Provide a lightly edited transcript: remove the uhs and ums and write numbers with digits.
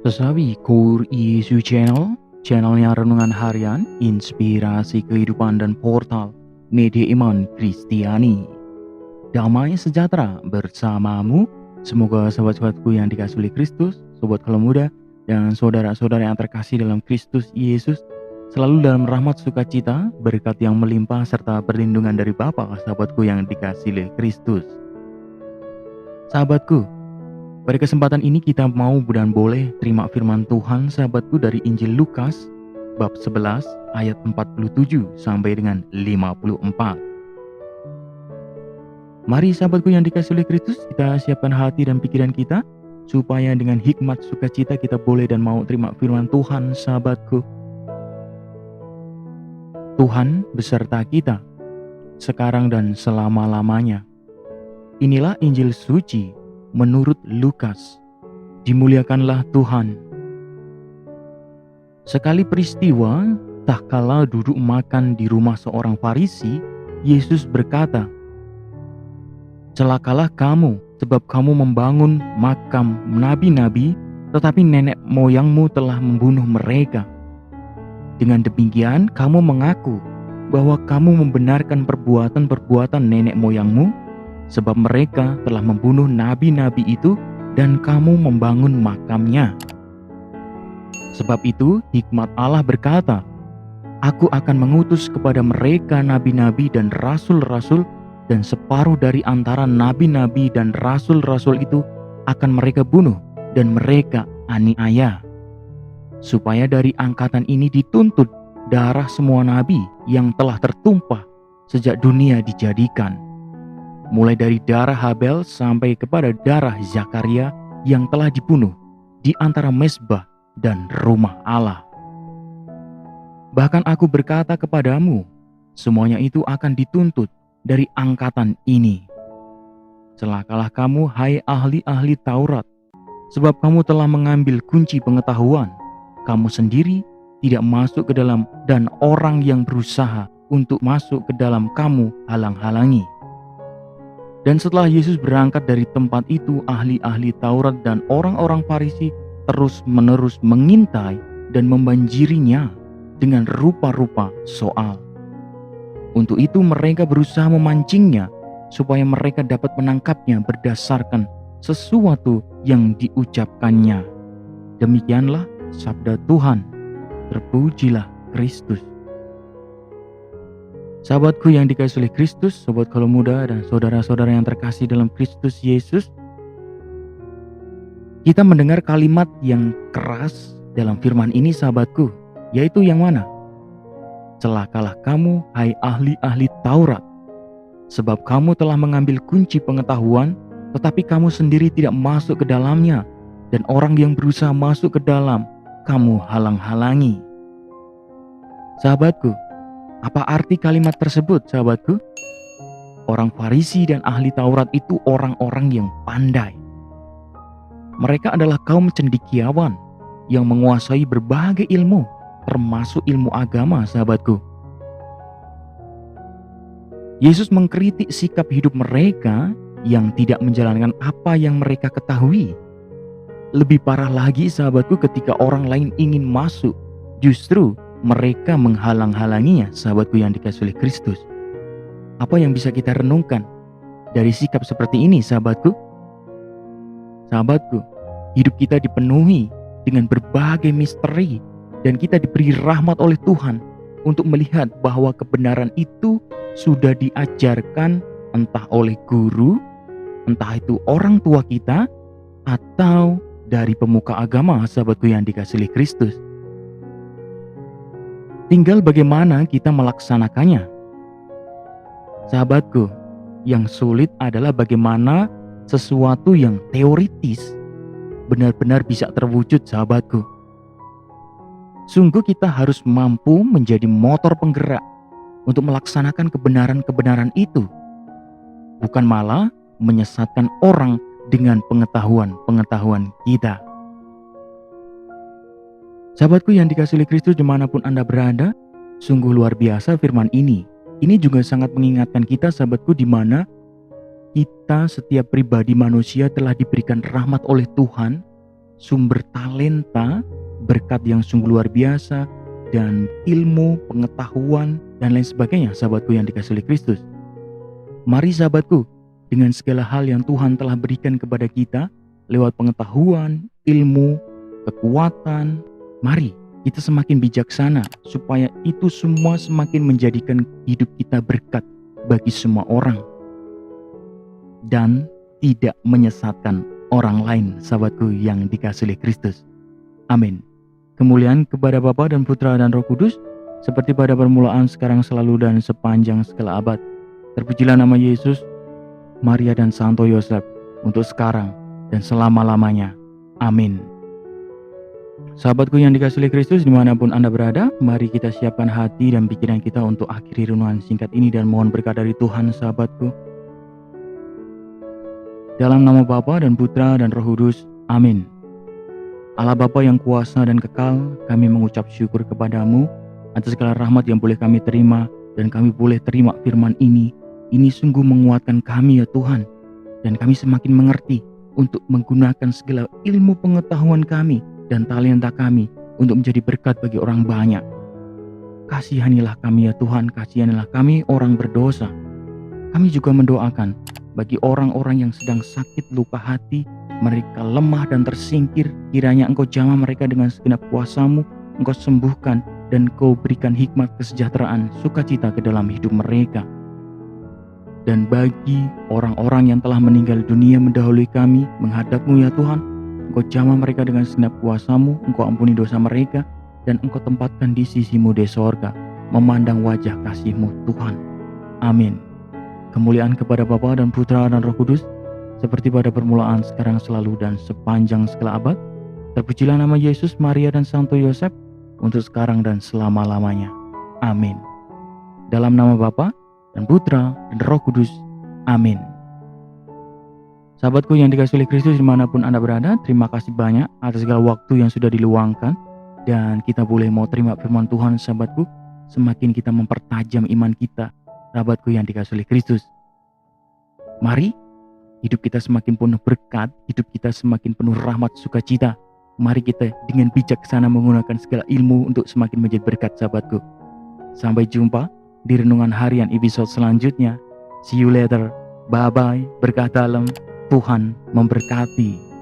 Sesawi Core Isu Channel, channelnya renungan harian, inspirasi kehidupan dan portal media iman Kristiani. Damai sejahtera bersamamu. Semoga sobat-sobatku yang dikasihi oleh Kristus, sobat kaum muda, dan saudara-saudara yang terkasih dalam Kristus Yesus selalu dalam rahmat sukacita, berkat yang melimpah serta perlindungan dari Bapa, sahabatku yang dikasihi oleh Kristus. Sahabatku, pada kesempatan ini kita mau dan boleh terima firman Tuhan sahabatku dari Injil Lukas bab 11 ayat 47 sampai dengan 54. Mari sahabatku yang dikasihi oleh Kristus, kita siapkan hati dan pikiran kita supaya dengan hikmat sukacita kita boleh dan mau terima firman Tuhan sahabatku. Tuhan beserta kita sekarang dan selama-lamanya. Inilah Injil suci menurut Lukas. Dimuliakanlah Tuhan. Sekali peristiwa, tak kala duduk makan di rumah seorang Farisi, Yesus berkata, "Celakalah kamu, sebab kamu membangun makam nabi-nabi, tetapi nenek moyangmu telah membunuh mereka. Dengan demikian, kamu mengaku bahwa kamu membenarkan perbuatan-perbuatan nenek moyangmu, sebab mereka telah membunuh nabi-nabi itu dan kamu membangun makamnya. Sebab itu hikmat Allah berkata, Aku akan mengutus kepada mereka nabi-nabi dan rasul-rasul, dan separuh dari antara nabi-nabi dan rasul-rasul itu akan mereka bunuh dan mereka aniaya. Supaya dari angkatan ini dituntut darah semua nabi yang telah tertumpah sejak dunia dijadikan. Mulai dari darah Habel sampai kepada darah Zakaria yang telah dibunuh di antara mezbah dan rumah Allah. Bahkan aku berkata kepadamu, semuanya itu akan dituntut dari angkatan ini. Celakalah kamu, hai ahli-ahli Taurat, sebab kamu telah mengambil kunci pengetahuan. Kamu sendiri tidak masuk ke dalam, dan orang yang berusaha untuk masuk ke dalam kamu halang-halangi." Dan setelah Yesus berangkat dari tempat itu, ahli-ahli Taurat dan orang-orang Farisi terus-menerus mengintai dan membanjirinya dengan rupa-rupa soal. Untuk itu mereka berusaha memancingnya supaya mereka dapat menangkapnya berdasarkan sesuatu yang diucapkannya. Demikianlah sabda Tuhan. Terpujilah Kristus. Sahabatku yang dikasihi oleh Kristus, sobat kaum muda dan saudara-saudara yang terkasih dalam Kristus Yesus, kita mendengar kalimat yang keras dalam firman ini sahabatku, yaitu yang mana? Celakalah kamu, hai ahli-ahli Taurat, sebab kamu telah mengambil kunci pengetahuan, tetapi kamu sendiri tidak masuk ke dalamnya, dan orang yang berusaha masuk ke dalam, kamu halang-halangi. Sahabatku, apa arti kalimat tersebut sahabatku? Orang Farisi dan ahli Taurat itu orang-orang yang pandai. Mereka adalah kaum cendekiawan yang menguasai berbagai ilmu, termasuk ilmu agama sahabatku. Yesus mengkritik sikap hidup mereka yang tidak menjalankan apa yang mereka ketahui. Lebih parah lagi sahabatku, ketika orang lain ingin masuk, justru mereka menghalang-halanginya sahabatku yang dikasihi oleh Kristus. Apa yang bisa kita renungkan dari sikap seperti ini sahabatku? Sahabatku, hidup kita dipenuhi dengan berbagai misteri, dan kita diberi rahmat oleh Tuhan untuk melihat bahwa kebenaran itu sudah diajarkan entah oleh guru, entah itu orang tua kita, atau dari pemuka agama sahabatku yang dikasihi oleh Kristus. Tinggal bagaimana kita melaksanakannya. Sahabatku, yang sulit adalah bagaimana sesuatu yang teoritis benar-benar bisa terwujud sahabatku. Sungguh kita harus mampu menjadi motor penggerak untuk melaksanakan kebenaran-kebenaran itu, bukan malah menyesatkan orang dengan pengetahuan-pengetahuan kita. Sahabatku yang dikasihi oleh Kristus dimanapun Anda berada, sungguh luar biasa firman ini. Ini juga sangat mengingatkan kita sahabatku, di mana kita setiap pribadi manusia telah diberikan rahmat oleh Tuhan sumber talenta, berkat yang sungguh luar biasa, dan ilmu, pengetahuan, dan lain sebagainya, sahabatku yang dikasihi oleh Kristus. Mari sahabatku, dengan segala hal yang Tuhan telah berikan kepada kita, lewat pengetahuan, ilmu, kekuatan, mari kita semakin bijaksana, supaya itu semua semakin menjadikan hidup kita berkat bagi semua orang, dan tidak menyesatkan orang lain, sahabatku yang dikasihi oleh Kristus. Amin. Kemuliaan kepada Bapa dan Putra dan Roh Kudus, seperti pada permulaan, sekarang, selalu, dan sepanjang segala abad. Terpujilah nama Yesus, Maria, dan Santo Yosef, untuk sekarang dan selama-lamanya. Amin. Sahabatku yang dikasihi oleh Kristus, dimanapun Anda berada, mari kita siapkan hati dan pikiran kita untuk akhiri renungan singkat ini dan mohon berkat dari Tuhan, sahabatku. Dalam nama Bapa dan Putra dan Roh Kudus. Amin. Allah Bapa yang kuasa dan kekal, kami mengucap syukur kepadamu atas segala rahmat yang boleh kami terima, dan kami boleh terima firman ini. Ini sungguh menguatkan kami ya Tuhan, dan kami semakin mengerti untuk menggunakan segala ilmu pengetahuan kami dan talenta kami untuk menjadi berkat bagi orang banyak. Kasihanilah kami ya Tuhan, kasihanilah kami orang berdosa. Kami juga mendoakan bagi orang-orang yang sedang sakit luka hati, mereka lemah dan tersingkir, kiranya Engkau jamah mereka dengan segenap kuasa-Mu, Engkau sembuhkan dan Engkau berikan hikmat kesejahteraan, sukacita ke dalam hidup mereka. Dan bagi orang-orang yang telah meninggal dunia mendahului kami menghadap-Mu ya Tuhan, Engkau jamah mereka dengan segenap kuasa-Mu, Engkau ampuni dosa mereka, dan Engkau tempatkan di sisi-Mu di sorga, memandang wajah kasih-Mu Tuhan. Amin. Kemuliaan kepada Bapa dan Putra dan Roh Kudus, seperti pada permulaan, sekarang, selalu, dan sepanjang segala abad. Terpujilah nama Yesus, Maria, dan Santo Yosef, untuk sekarang dan selama-lamanya. Amin. Dalam nama Bapa dan Putra dan Roh Kudus. Amin. Sahabatku yang dikasihi oleh Kristus, dimanapun Anda berada, terima kasih banyak atas segala waktu yang sudah diluangkan, dan kita boleh mau terima firman Tuhan, sahabatku. Semakin kita mempertajam iman kita, sahabatku yang dikasihi oleh Kristus. Mari hidup kita semakin penuh berkat, hidup kita semakin penuh rahmat sukacita. Mari kita dengan bijaksana menggunakan segala ilmu untuk semakin menjadi berkat, sahabatku. Sampai jumpa di renungan harian episode selanjutnya. See you later. Bye-bye. Berkah dalam. Tuhan memberkati.